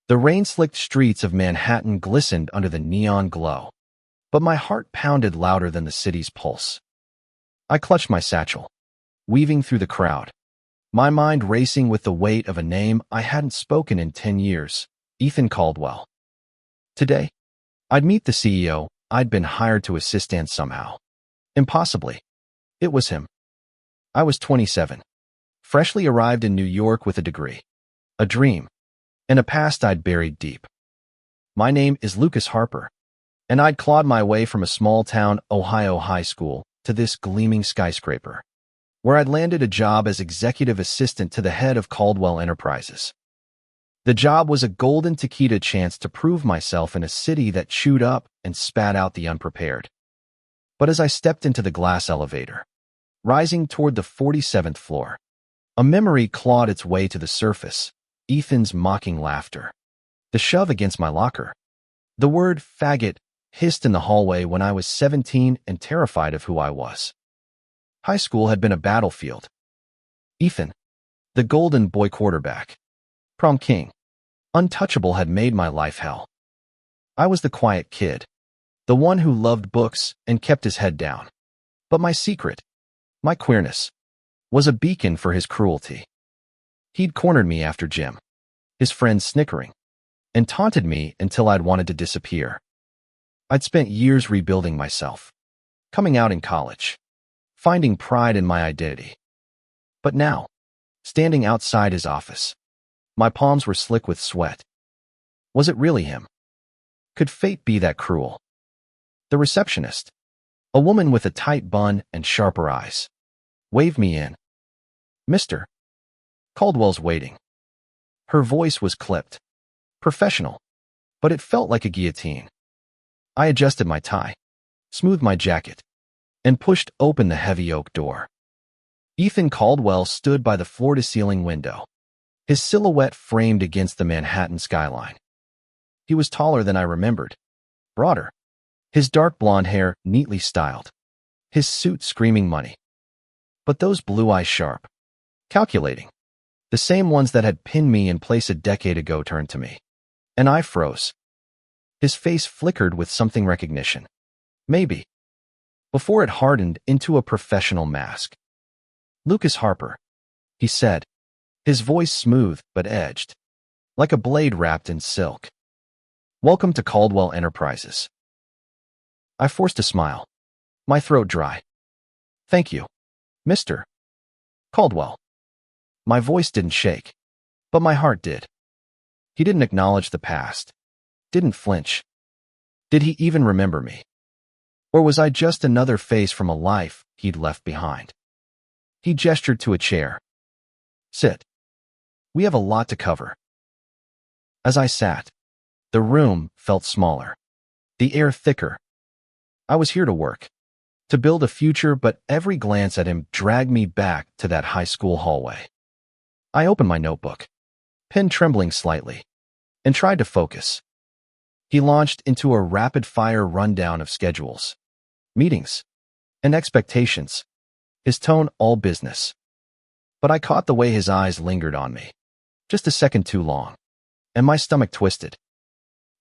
The rain-slicked streets of Manhattan glistened under the neon glow, but my heart pounded louder than the city's pulse. I clutched my satchel, weaving through the crowd, my mind racing with the weight of a name I hadn't spoken in 10 years, Ethan Caldwell. Today, I'd meet the CEO I'd been hired to assist and somehow. Impossibly, it was him. I was 27, freshly arrived in New York with a degree, a dream, and a past I'd buried deep. My name is Lucas Harper, and I'd clawed my way from a small-town Ohio high school to this gleaming skyscraper, where I'd landed a job as executive assistant to the head of Caldwell Enterprises. The job was a golden taquita chance to prove myself in a city that chewed up and spat out the unprepared. But as I stepped into the glass elevator, rising toward the 47th floor, a memory clawed its way to the surface. Ethan's mocking laughter, the shove against my locker, the word faggot hissed in the hallway when I was 17 and terrified of who I was. High school had been a battlefield. Ethan, the golden boy quarterback, prom king, untouchable, had made my life hell. I was the quiet kid, the one who loved books and kept his head down. But my secret, my queerness, was a beacon for his cruelty. He'd cornered me after gym, his friends snickering, and taunted me until I'd wanted to disappear. I'd spent years rebuilding myself, coming out in college, finding pride in my identity. But now, standing outside his office, my palms were slick with sweat. Was it really him? Could fate be that cruel? The receptionist, a woman with a tight bun and sharper eyes, waved me in. "Mr. Caldwell's waiting." Her voice was clipped, professional, but it felt like a guillotine. I adjusted my tie, smoothed my jacket, and pushed open the heavy oak door. Ethan Caldwell stood by the floor-to-ceiling window, his silhouette framed against the Manhattan skyline. He was taller than I remembered, broader, his dark blonde hair neatly styled, his suit screaming money. But those blue eyes sharp, calculating, the same ones that had pinned me in place a decade ago, turned to me, and I froze. His face flickered with something recognition, maybe, before it hardened into a professional mask. "Lucas Harper," he said, his voice smooth but edged, like a blade wrapped in silk. "Welcome to Caldwell Enterprises." I forced a smile, my throat dry. "Thank you, Mr. Caldwell." My voice didn't shake, but my heart did. He didn't acknowledge the past, didn't flinch. Did he even remember me? Or was I just another face from a life he'd left behind? He gestured to a chair. "Sit. We have a lot to cover." As I sat, the room felt smaller, the air thicker. I was here to work, to build a future, but every glance at him dragged me back to that high school hallway. I opened my notebook, pen trembling slightly, and tried to focus. He launched into a rapid-fire rundown of schedules, meetings, and expectations, his tone all business. But I caught the way his eyes lingered on me, just a second too long, and my stomach twisted.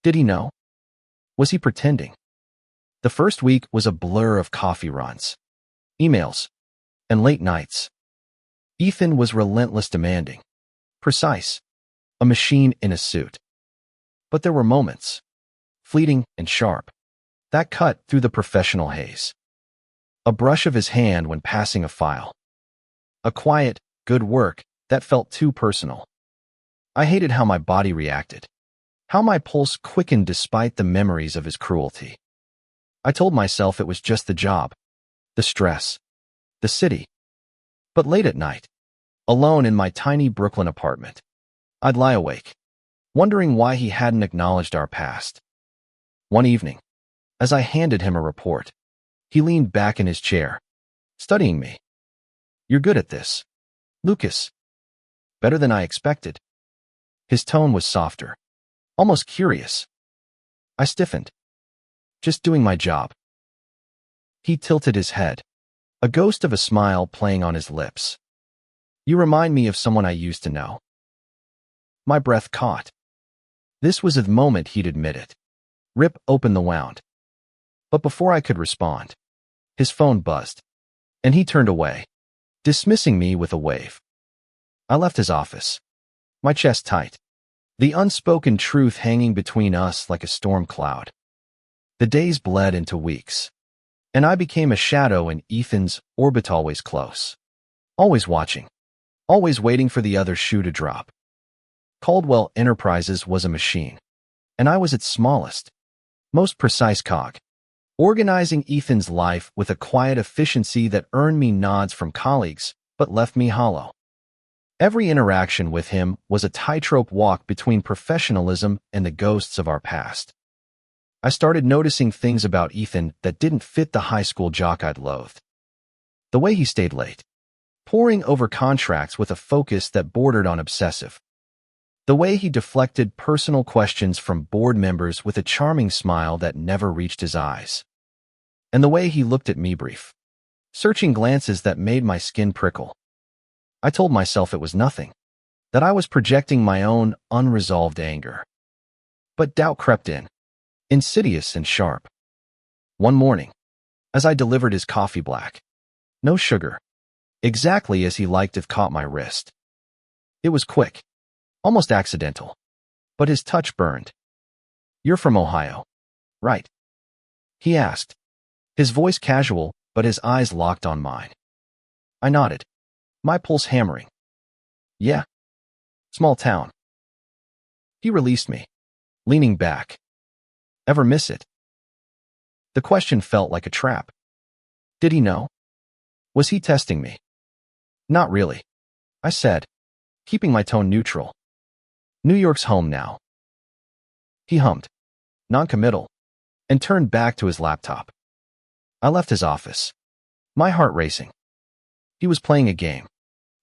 Did he know? Was he pretending? The first week was a blur of coffee runs, emails, and late nights. Ethan was relentless, demanding, precise, a machine in a suit. But there were moments, fleeting and sharp, that cut through the professional haze. A brush of his hand when passing a file. A quiet, good work that felt too personal. I hated how my body reacted, how my pulse quickened despite the memories of his cruelty. I told myself it was just the job, the stress, the city. But late at night, alone in my tiny Brooklyn apartment, I'd lie awake, wondering why he hadn't acknowledged our past. One evening, as I handed him a report, he leaned back in his chair, studying me. "You're good at this, Lucas." "Better than I expected." His tone was softer, almost curious. I stiffened. "Just doing my job." He tilted his head, a ghost of a smile playing on his lips. "You remind me of someone I used to know." My breath caught. This was the moment he'd admit it. Rip opened the wound. But before I could respond, his phone buzzed, and he turned away, dismissing me with a wave. I left his office, my chest tight, the unspoken truth hanging between us like a storm cloud. The days bled into weeks, and I became a shadow in Ethan's orbit, always close, always watching, always waiting for the other shoe to drop. Caldwell Enterprises was a machine, and I was its smallest, most precise cog, organizing Ethan's life with a quiet efficiency that earned me nods from colleagues but left me hollow. Every interaction with him was a tightrope walk between professionalism and the ghosts of our past. I started noticing things about Ethan that didn't fit the high school jock I'd loathed. The way he stayed late, poring over contracts with a focus that bordered on obsessive. The way he deflected personal questions from board members with a charming smile that never reached his eyes. And the way he looked at me brief, searching glances that made my skin prickle. I told myself it was nothing, that I was projecting my own unresolved anger. But doubt crept in, insidious and sharp. One morning, as I delivered his coffee black, no sugar, exactly as he liked it, caught my wrist. It was quick, almost accidental, but his touch burned. "You're from Ohio, right?" he asked, his voice casual, but his eyes locked on mine. I nodded, my pulse hammering. "Yeah. Small town." He released me, leaning back. "Ever miss it?" The question felt like a trap. Did he know? Was he testing me? "Not really," I said, keeping my tone neutral. "New York's home now." He hummed, non-committal, and turned back to his laptop. I left his office, my heart racing. He was playing a game.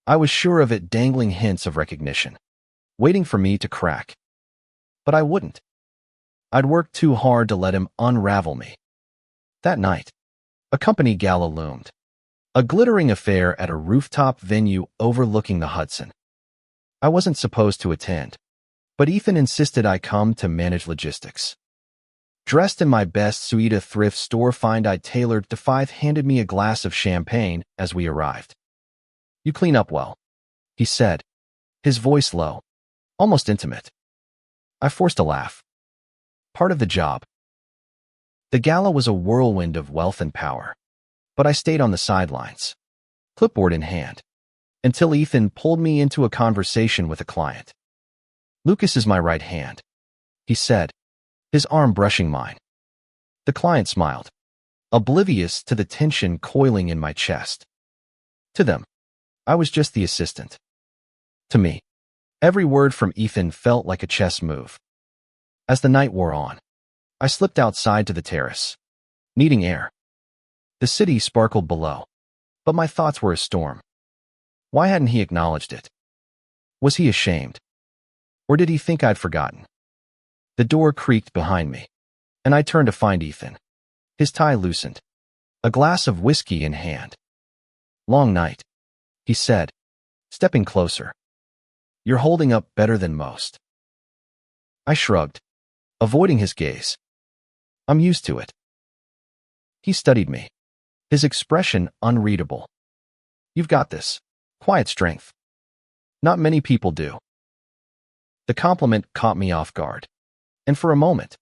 I was sure of it, dangling hints of recognition, waiting for me to crack. But I wouldn't. I'd worked too hard to let him unravel me. That night, a company gala loomed, a glittering affair at a rooftop venue overlooking the Hudson. I wasn't supposed to attend, but Ethan insisted I come to manage logistics. Dressed in my best suite, a thrift store find I'd tailored to Five handed me a glass of champagne as we arrived. "You clean up well," he said, his voice low, almost intimate. I forced a laugh. Part of the job. The gala was a whirlwind of wealth and power, but I stayed on the sidelines, clipboard in hand, until Ethan pulled me into a conversation with a client. "Lucas is my right hand," he said, his arm brushing mine. The client smiled, oblivious to the tension coiling in my chest. To them, I was just the assistant. To me, every word from Ethan felt like a chess move. As the night wore on, I slipped outside to the terrace, needing air. The city sparkled below, but my thoughts were a storm. Why hadn't he acknowledged it? Was he ashamed? Or did he think I'd forgotten? The door creaked behind me, and I turned to find Ethan, his tie loosened, a glass of whiskey in hand. "Long night," he said, stepping closer. "You're holding up better than most." I shrugged, avoiding his gaze. "I'm used to it." He studied me, his expression unreadable. "You've got this. Quiet strength. Not many people do." The compliment caught me off guard, and for a moment,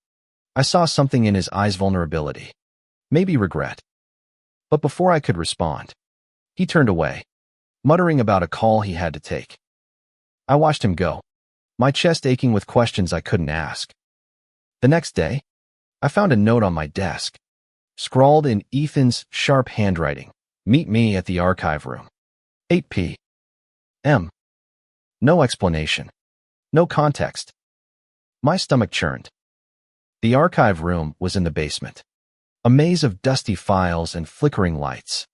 I saw something in his eyes: vulnerability, maybe regret. But before I could respond, he turned away, muttering about a call he had to take. I watched him go, my chest aching with questions I couldn't ask. The next day, I found a note on my desk, scrawled in Ethan's sharp handwriting: "Meet me at the archive room, 8 p.m. No explanation, no context. My stomach churned. The archive room was in the basement, a maze of dusty files and flickering lights.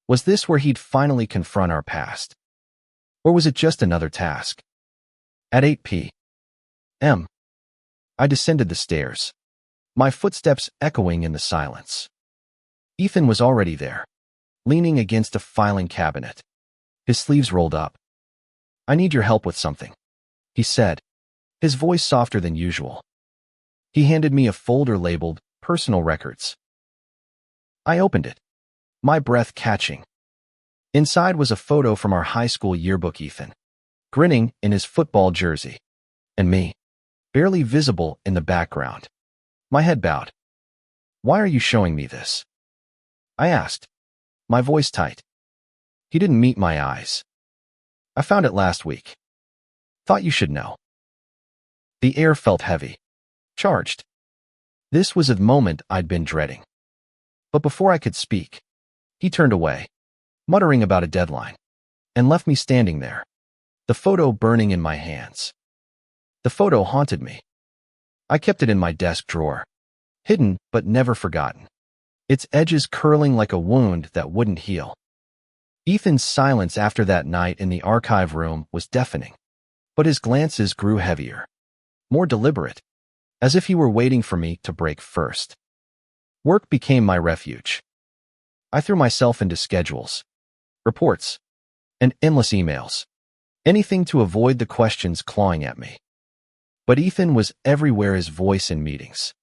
Was this where he'd finally confront our past? Or was it just another task? At 8 p.m., I descended the stairs, my footsteps echoing in the silence. Ethan was already there, leaning against a filing cabinet, his sleeves rolled up. "I need your help with something," he said, his voice softer than usual. He handed me a folder labeled Personal Records. I opened it, my breath catching. Inside was a photo from our high school yearbook. Ethan, grinning in his football jersey, and me, barely visible in the background. My head bowed. "Why are you showing me this?" I asked, my voice tight. He didn't meet my eyes. "I found it last week. Thought you should know." The air felt heavy, charged. This was a moment I'd been dreading. But before I could speak, he turned away, muttering about a deadline, and left me standing there, the photo burning in my hands. The photo haunted me. I kept it in my desk drawer, hidden but never forgotten, its edges curling like a wound that wouldn't heal. Ethan's silence after that night in the archive room was deafening, but his glances grew heavier, more deliberate, as if he were waiting for me to break first. Work became my refuge. I threw myself into schedules, reports, and endless emails, anything to avoid the questions clawing at me. But Ethan was everywhere, his voice in meetings,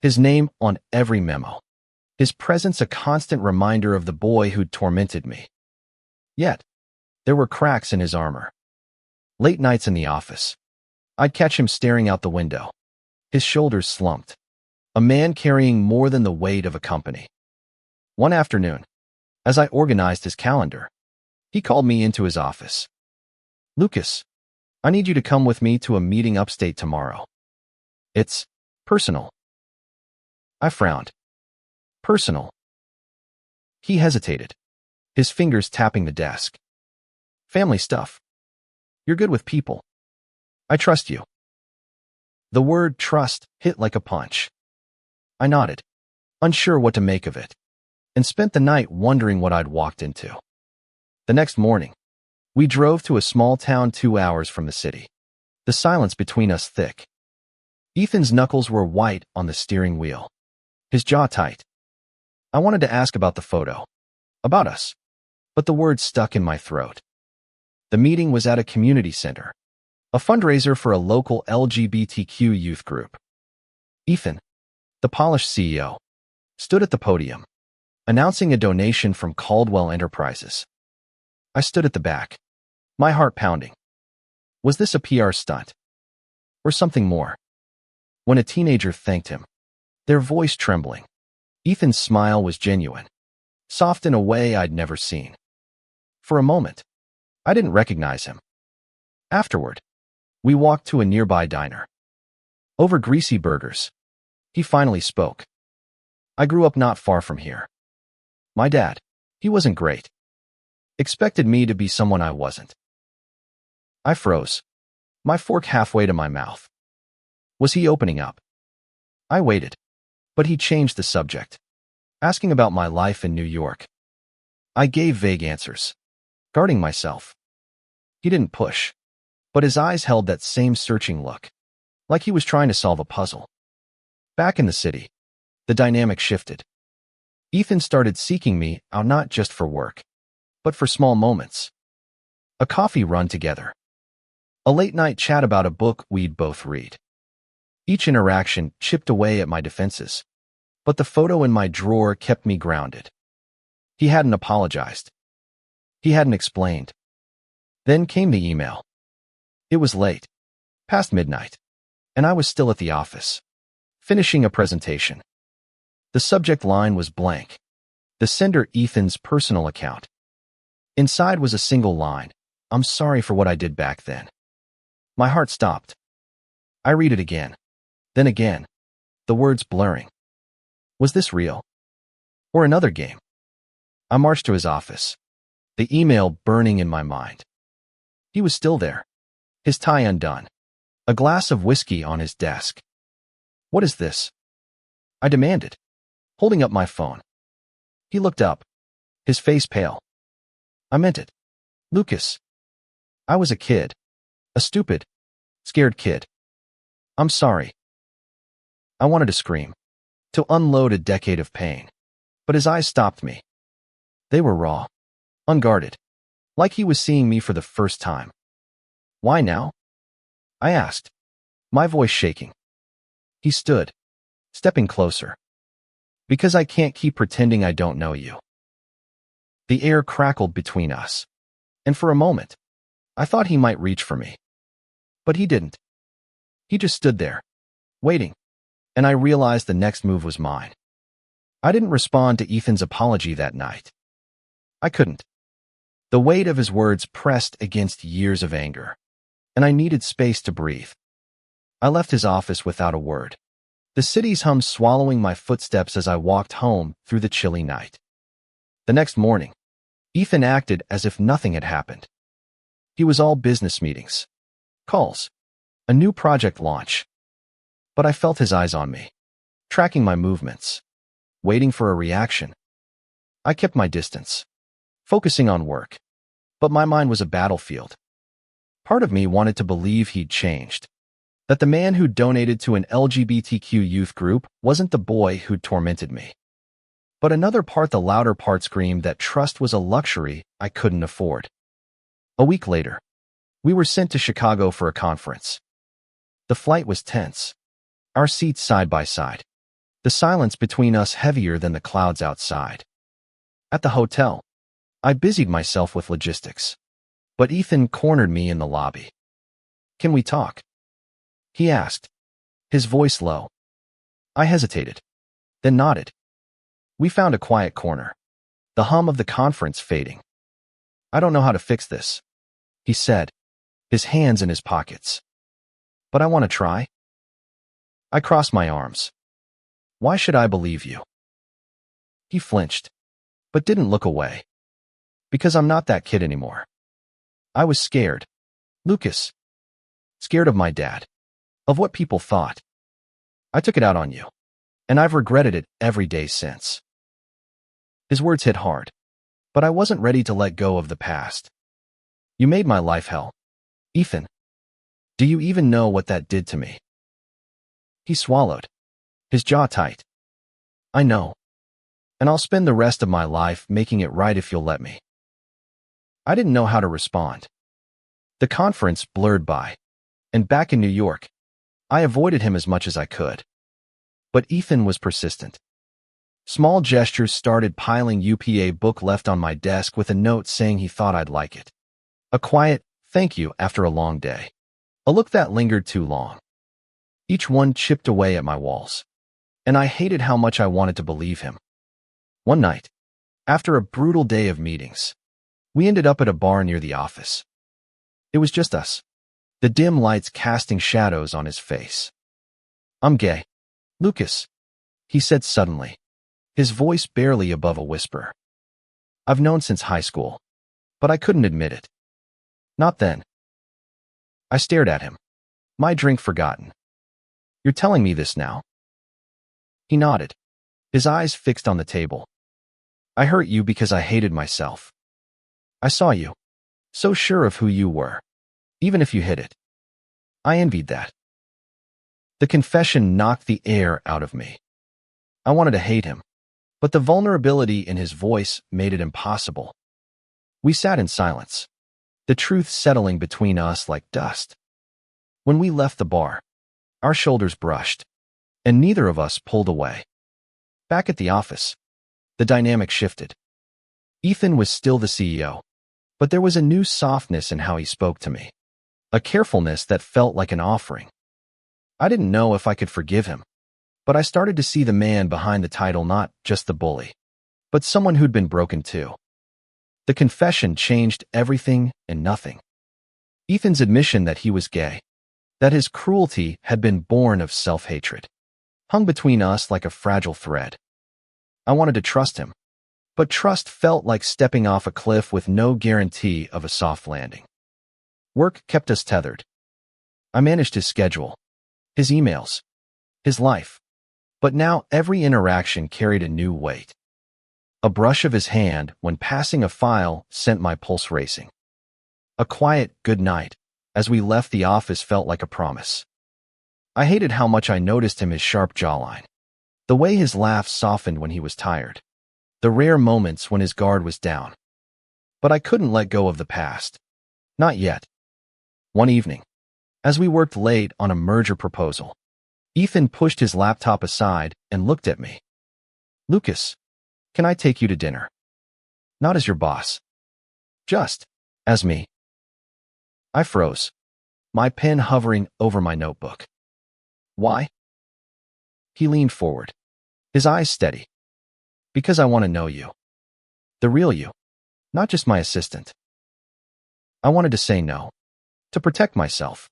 his name on every memo, his presence a constant reminder of the boy who'd tormented me. Yet, there were cracks in his armor. Late nights in the office, I'd catch him staring out the window, his shoulders slumped, a man carrying more than the weight of a company. One afternoon, as I organized his calendar, he called me into his office. "Lucas, I need you to come with me to a meeting upstate tomorrow. It's personal." I frowned. "Personal?" He hesitated, his fingers tapping the desk. "Family stuff. You're good with people. I trust you." The word trust hit like a punch. I nodded, unsure what to make of it, and spent the night wondering what I'd walked into. The next morning, we drove to a small town 2 hours from the city, the silence between us thick. Ethan's knuckles were white on the steering wheel, his jaw tight. I wanted to ask about the photo, about us, but the words stuck in my throat. The meeting was at a community center, a fundraiser for a local LGBTQ youth group. Ethan, the polished CEO, stood at the podium, announcing a donation from Caldwell Enterprises. I stood at the back, my heart pounding. Was this a PR stunt? Or something more? When a teenager thanked him, their voice trembling, Ethan's smile was genuine, soft in a way I'd never seen. For a moment, I didn't recognize him. Afterward, we walked to a nearby diner. Over greasy burgers, he finally spoke. "I grew up not far from here. My dad, he wasn't great. Expected me to be someone I wasn't." I froze, my fork halfway to my mouth. Was he opening up? I waited, but he changed the subject, asking about my life in New York. I gave vague answers, guarding myself. He didn't push, but his eyes held that same searching look, like he was trying to solve a puzzle. Back in the city, the dynamic shifted. Ethan started seeking me out not just for work, but for small moments. A coffee run together. A late-night chat about a book we'd both read. Each interaction chipped away at my defenses, but the photo in my drawer kept me grounded. He hadn't apologized. He hadn't explained. Then came the email. It was late, past midnight, and I was still at the office, finishing a presentation. The subject line was blank. The sender Ethan's personal account. Inside was a single line. "I'm sorry for what I did back then." My heart stopped. I read it again, then again, the words blurring. Was this real? Or another game? I marched to his office, the email burning in my mind. He was still there, his tie undone, a glass of whiskey on his desk. "What is this?" I demanded, holding up my phone. He looked up, his face pale. "I meant it. Lucas. I was a kid. A stupid, scared kid. I'm sorry." I wanted to scream, to unload a decade of pain, but his eyes stopped me. They were raw, unguarded, like he was seeing me for the first time. "Why now?" I asked, my voice shaking. He stood, stepping closer. Because I can't keep pretending I don't know you. The air crackled between us, and for a moment, I thought he might reach for me. But he didn't. He just stood there, waiting, and I realized the next move was mine. I didn't respond to Ethan's apology that night. I couldn't. The weight of his words pressed against years of anger, and I needed space to breathe. I left his office without a word, the city's hum swallowing my footsteps as I walked home through the chilly night. The next morning, Ethan acted as if nothing had happened. He was all business meetings, calls, a new project launch. But I felt his eyes on me, tracking my movements, waiting for a reaction. I kept my distance, focusing on work, but my mind was a battlefield. Part of me wanted to believe he'd changed, that the man who donated to an LGBTQ youth group wasn't the boy who'd tormented me. But another part, the louder part, screamed that trust was a luxury I couldn't afford. A week later, we were sent to Chicago for a conference. The flight was tense, our seats side by side, the silence between us heavier than the clouds outside. At the hotel, I busied myself with logistics, but Ethan cornered me in the lobby. "Can we talk?" he asked, his voice low. I hesitated, then nodded. We found a quiet corner, the hum of the conference fading. "I don't know how to fix this," he said, his hands in his pockets. "But I want to try." I crossed my arms. "Why should I believe you?" He flinched, but didn't look away. "Because I'm not that kid anymore." I was scared. Lucas. Scared of my dad. Of what people thought. "I took it out on you, and I've regretted it every day since." His words hit hard, but I wasn't ready to let go of the past. "You made my life hell, Ethan. Do you even know what that did to me?" He swallowed, his jaw tight. "I know. And I'll spend the rest of my life making it right if you'll let me." I didn't know how to respond. The conference blurred by, and back in New York, I avoided him as much as I could. But Ethan was persistent. Small gestures started piling up, a book left on my desk with a note saying he thought I'd like it. A quiet thank you after a long day. A look that lingered too long. Each one chipped away at my walls, and I hated how much I wanted to believe him. One night, after a brutal day of meetings, we ended up at a bar near the office. It was just us, the dim lights casting shadows on his face. "I'm gay, Lucas," he said suddenly, his voice barely above a whisper. "I've known since high school, but I couldn't admit it. Not then." I stared at him, my drink forgotten. "You're telling me this now?" He nodded, his eyes fixed on the table. "I hurt you because I hated myself. I saw you, so sure of who you were, even if you hid it. I envied that." The confession knocked the air out of me. I wanted to hate him, but the vulnerability in his voice made it impossible. We sat in silence, the truth settling between us like dust. When we left the bar, our shoulders brushed, and neither of us pulled away. Back at the office, the dynamic shifted. Ethan was still the CEO, but there was a new softness in how he spoke to me, a carefulness that felt like an offering. I didn't know if I could forgive him, but I started to see the man behind the title, not just the bully, but someone who'd been broken too. The confession changed everything and nothing. Ethan's admission that he was gay, that his cruelty had been born of self-hatred, hung between us like a fragile thread. I wanted to trust him, but trust felt like stepping off a cliff with no guarantee of a soft landing. Work kept us tethered. I managed his schedule, his emails, his life, but now every interaction carried a new weight. A brush of his hand when passing a file sent my pulse racing. A quiet good night as we left the office felt like a promise. I hated how much I noticed him, his sharp jawline, the way his laugh softened when he was tired, the rare moments when his guard was down. But I couldn't let go of the past. Not yet. One evening, As we worked late on a merger proposal, Ethan pushed his laptop aside and looked at me. "Lucas, can I take you to dinner? Not as your boss. Just as me." I froze, my pen hovering over my notebook. "Why?" He leaned forward, his eyes steady. "Because I want to know you. The real you, not just my assistant." I wanted to say no, to protect myself,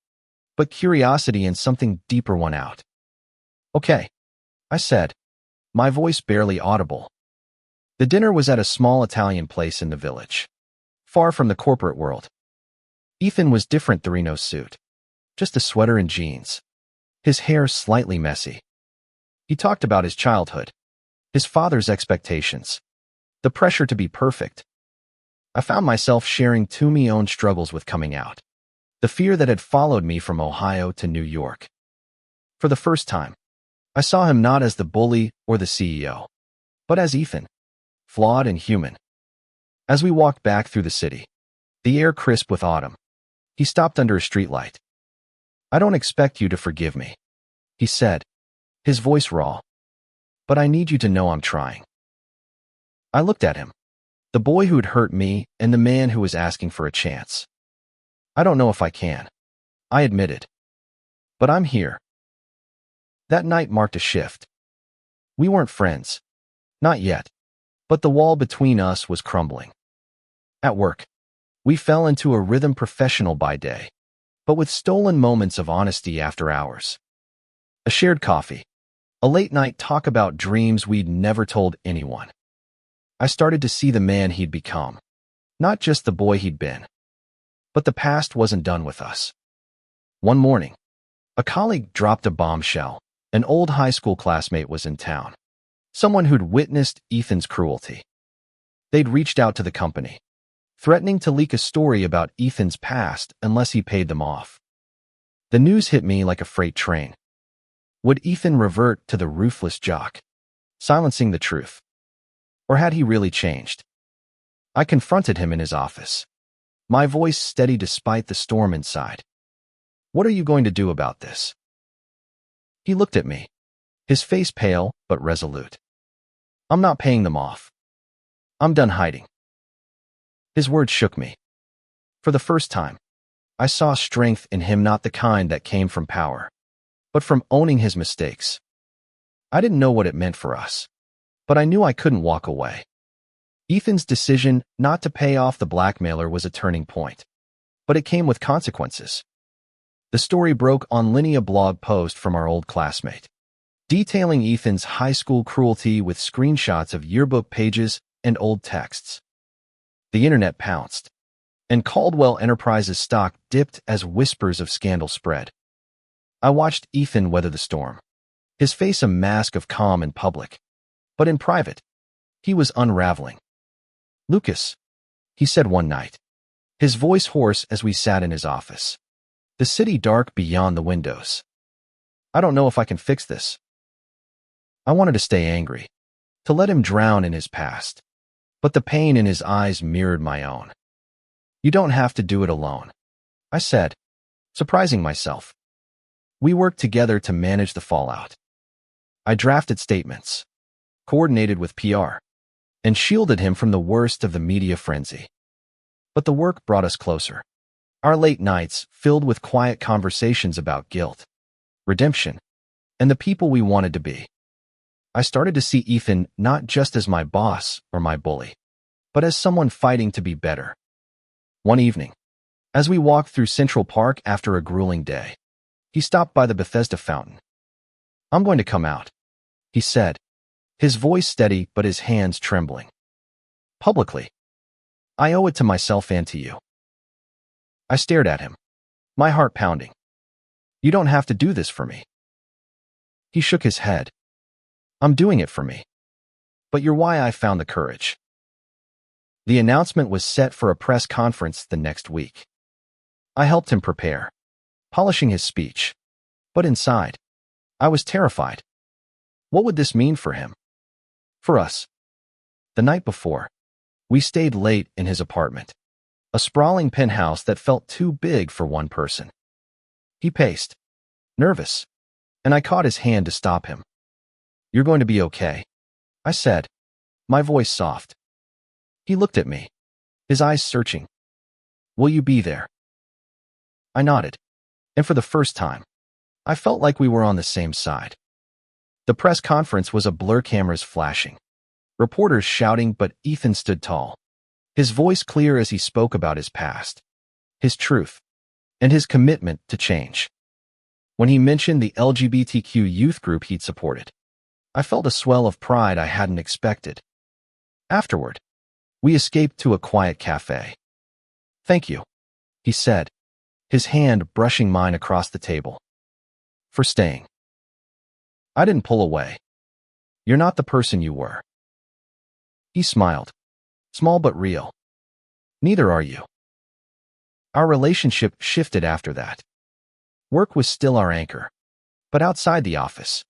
but curiosity and something deeper won out. "Okay," I said, my voice barely audible. The dinner was at a small Italian place in the village, far from the corporate world. Ethan was different. The Reno suit, just a sweater and jeans, his hair slightly messy. He talked about his childhood, his father's expectations, the pressure to be perfect. I found myself sharing my own struggles with coming out, the fear that had followed me from Ohio to New York. For the first time, I saw him not as the bully or the CEO, but as Ethan, flawed and human. As we walked back through the city, the air crisp with autumn, he stopped under a streetlight. "I don't expect you to forgive me," he said, his voice raw, "but I need you to know I'm trying." I looked at him, the boy who had hurt me and the man who was asking for a chance. "I don't know if I can," I admitted, "but I'm here." That night marked a shift. We weren't friends, not yet, but the wall between us was crumbling. At work, we fell into a rhythm, professional by day, but with stolen moments of honesty after hours. A shared coffee, a late-night talk about dreams we'd never told anyone. I started to see the man he'd become, not just the boy he'd been. But the past wasn't done with us. One morning, a colleague dropped a bombshell. An old high school classmate was in town, someone who'd witnessed Ethan's cruelty. They'd reached out to the company, threatening to leak a story about Ethan's past unless he paid them off. The news hit me like a freight train. Would Ethan revert to the ruthless jock, silencing the truth? Or had he really changed? I confronted him in his office, my voice steady despite the storm inside. "What are you going to do about this?" He looked at me, his face pale but resolute. "I'm not paying them off. I'm done hiding." His words shook me. For the first time, I saw strength in him, not the kind that came from power, but from owning his mistakes. I didn't know what it meant for us, but I knew I couldn't walk away. Ethan's decision not to pay off the blackmailer was a turning point, but it came with consequences. The story broke online, a blog post from our old classmate, detailing Ethan's high school cruelty with screenshots of yearbook pages and old texts. The internet pounced, and Caldwell Enterprises stock dipped as whispers of scandal spread. I watched Ethan weather the storm, his face a mask of calm in public, but in private, he was unraveling. "Lucas," he said one night, his voice hoarse as we sat in his office, the city dark beyond the windows. "I don't know if I can fix this." I wanted to stay angry, to let him drown in his past, but the pain in his eyes mirrored my own. "You don't have to do it alone," I said, surprising myself. We worked together to manage the fallout. I drafted statements, coordinated with PR, and shielded him from the worst of the media frenzy. But the work brought us closer. Our late nights filled with quiet conversations about guilt, redemption, and the people we wanted to be. I started to see Ethan not just as my boss or my bully, but as someone fighting to be better. One evening, as we walked through Central Park after a grueling day, he stopped by the Bethesda fountain. "I'm going to come out," he said, his voice steady but his hands trembling. "Publicly. I owe it to myself and to you." I stared at him, my heart pounding. "You don't have to do this for me." He shook his head. "I'm doing it for me. But you're why I found the courage." The announcement was set for a press conference the next week. I helped him prepare, polishing his speech. But inside, I was terrified. What would this mean for him? For us? The night before, we stayed late in his apartment, a sprawling penthouse that felt too big for one person. He paced, nervous, and I caught his hand to stop him. "You're going to be okay," I said, my voice soft. He looked at me, his eyes searching. "Will you be there?" I nodded, and for the first time, I felt like we were on the same side. The press conference was a blur, cameras flashing, reporters shouting, but Ethan stood tall, his voice clear as he spoke about his past, his truth, and his commitment to change. When he mentioned the LGBTQ youth group he'd supported, I felt a swell of pride I hadn't expected. Afterward, we escaped to a quiet cafe. "Thank you," he said, his hand brushing mine across the table, "for staying." I didn't pull away. "You're not the person you were." He smiled, small but real. "Neither are you." Our relationship shifted after that. Work was still our anchor, but outside the office,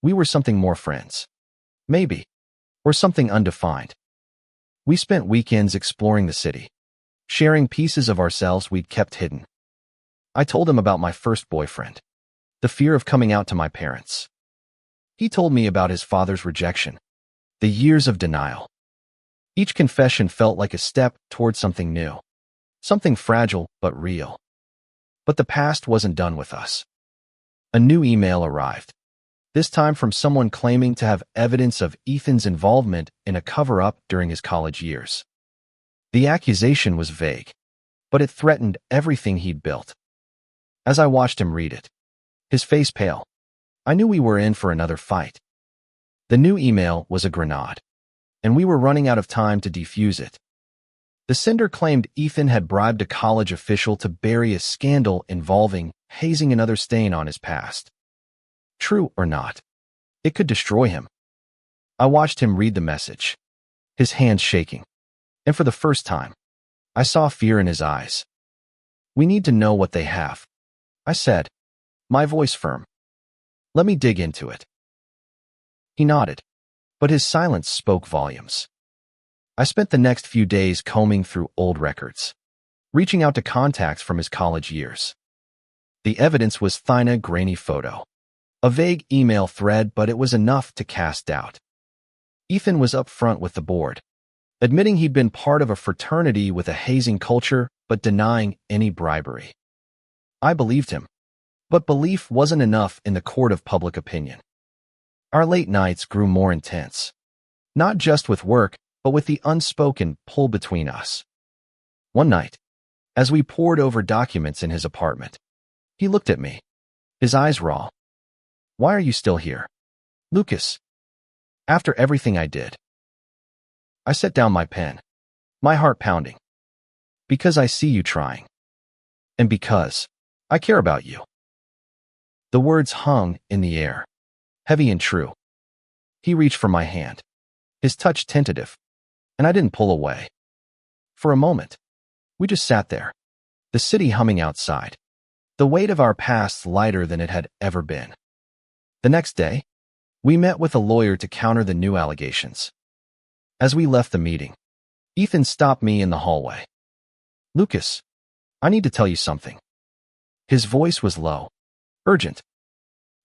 we were something more: friends, maybe, or something undefined. We spent weekends exploring the city, sharing pieces of ourselves we'd kept hidden. I told him about my first boyfriend, the fear of coming out to my parents. He told me about his father's rejection, the years of denial. Each confession felt like a step toward something new, something fragile but real. But the past wasn't done with us. A new email arrived, this time from someone claiming to have evidence of Ethan's involvement in a cover-up during his college years. The accusation was vague, but it threatened everything he'd built. As I watched him read it, his face pale, I knew we were in for another fight. The new email was a grenade, and we were running out of time to defuse it. The sender claimed Ethan had bribed a college official to bury a scandal involving hazing, another stain on his past. True or not, it could destroy him. I watched him read the message, his hands shaking, and for the first time, I saw fear in his eyes. "We need to know what they have," I said, my voice firm. "Let me dig into it." He nodded, but his silence spoke volumes. I spent the next few days combing through old records, reaching out to contacts from his college years. The evidence was thin, grainy photo, a vague email thread, but it was enough to cast doubt. Ethan was upfront with the board, admitting he'd been part of a fraternity with a hazing culture, but denying any bribery. I believed him, but belief wasn't enough in the court of public opinion. Our late nights grew more intense, not just with work, but with the unspoken pull between us. One night, as we pored over documents in his apartment, he looked at me, his eyes raw. "Why are you still here, Lucas? After everything I did?" I set down my pen, my heart pounding. "Because I see you trying. And because I care about you." The words hung in the air, heavy and true. He reached for my hand, his touch tentative, and I didn't pull away. For a moment, we just sat there, the city humming outside, the weight of our past lighter than it had ever been. The next day, we met with a lawyer to counter the new allegations. As we left the meeting, Ethan stopped me in the hallway. "Lucas, I need to tell you something." His voice was low, urgent.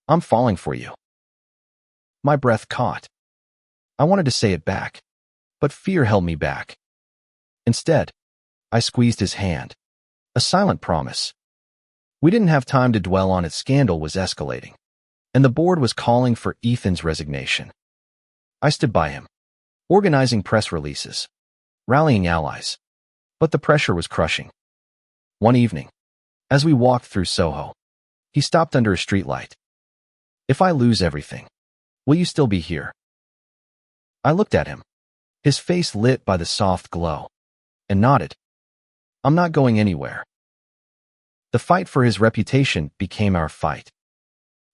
"I'm falling for you." My breath caught. I wanted to say it back, but fear held me back. Instead, I squeezed his hand, a silent promise. We didn't have time to dwell on it. Scandal was escalating, and the board was calling for Ethan's resignation. I stood by him, organizing press releases, rallying allies, but the pressure was crushing. One evening, as we walked through Soho, he stopped under a streetlight. "If I lose everything, will you still be here?" I looked at him, his face lit by the soft glow, and nodded. "I'm not going anywhere." The fight for his reputation became our fight.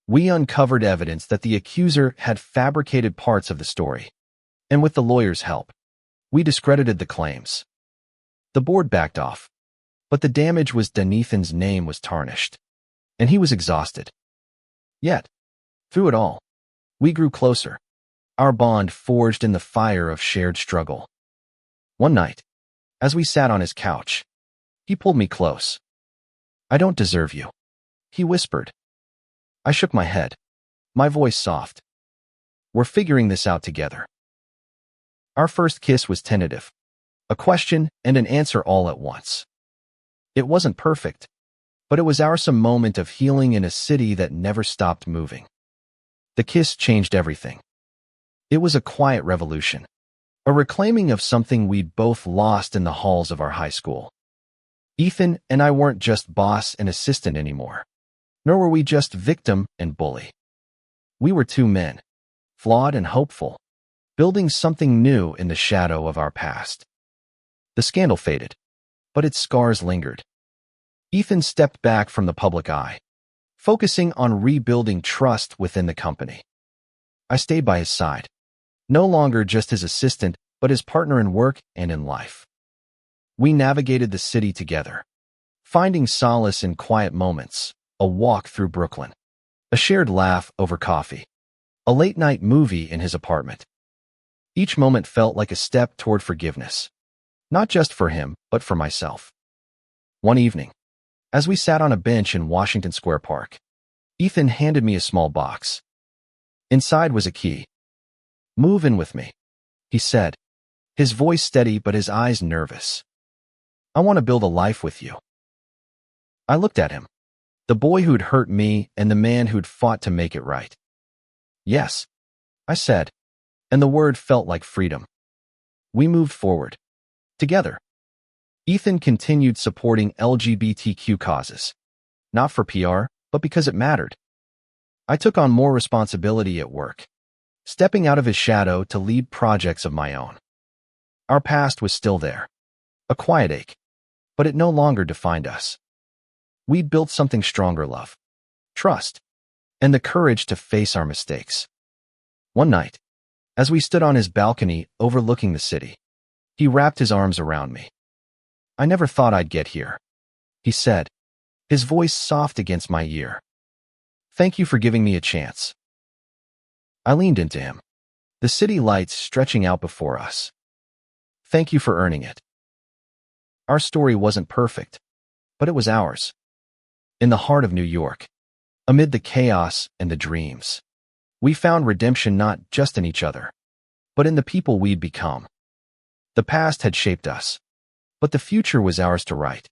We uncovered evidence that the accuser had fabricated parts of the story, and with the lawyer's help, we discredited the claims. The board backed off, but the damage was done. Ethan's name was tarnished, and he was exhausted. Yet, through it all, we grew closer, our bond forged in the fire of shared struggle. One night, as we sat on his couch, he pulled me close. "I don't deserve you," he whispered. I shook my head, my voice soft. We're figuring this out together. Our first kiss was tentative, a question and an answer all at once. It wasn't perfect, but it was our some moment of healing in a city that never stopped moving. The kiss changed everything. It was a quiet revolution, a reclaiming of something we'd both lost in the halls of our high school. Ethan and I weren't just boss and assistant anymore, nor were we just victim and bully. We were two men, flawed and hopeful, building something new in the shadow of our past. The scandal faded, but its scars lingered. Ethan stepped back from the public eye, focusing on rebuilding trust within the company. I stayed by his side, no longer just his assistant, but his partner in work and in life. We navigated the city together, finding solace in quiet moments, a walk through Brooklyn, a shared laugh over coffee, a late-night movie in his apartment. Each moment felt like a step toward forgiveness, not just for him, but for myself. One evening, as we sat on a bench in Washington Square Park, Ethan handed me a small box. Inside was a key. Move in with me, he said, his voice steady but his eyes nervous. I want to build a life with you. I looked at him, the boy who'd hurt me and the man who'd fought to make it right. Yes, I said, and the word felt like freedom. We moved forward, together. Ethan continued supporting LGBTQ causes, not for PR, but because it mattered. I took on more responsibility at work, stepping out of his shadow to lead projects of my own. Our past was still there, a quiet ache, but it no longer defined us. We'd built something stronger: love, trust, and the courage to face our mistakes. One night, as we stood on his balcony overlooking the city, he wrapped his arms around me. I never thought I'd get here, he said, his voice soft against my ear. Thank you for giving me a chance. I leaned into him, the city lights stretching out before us. Thank you for earning it. Our story wasn't perfect, but it was ours. In the heart of New York, amid the chaos and the dreams, we found redemption not just in each other, but in the people we'd become. The past had shaped us, but the future was ours to write.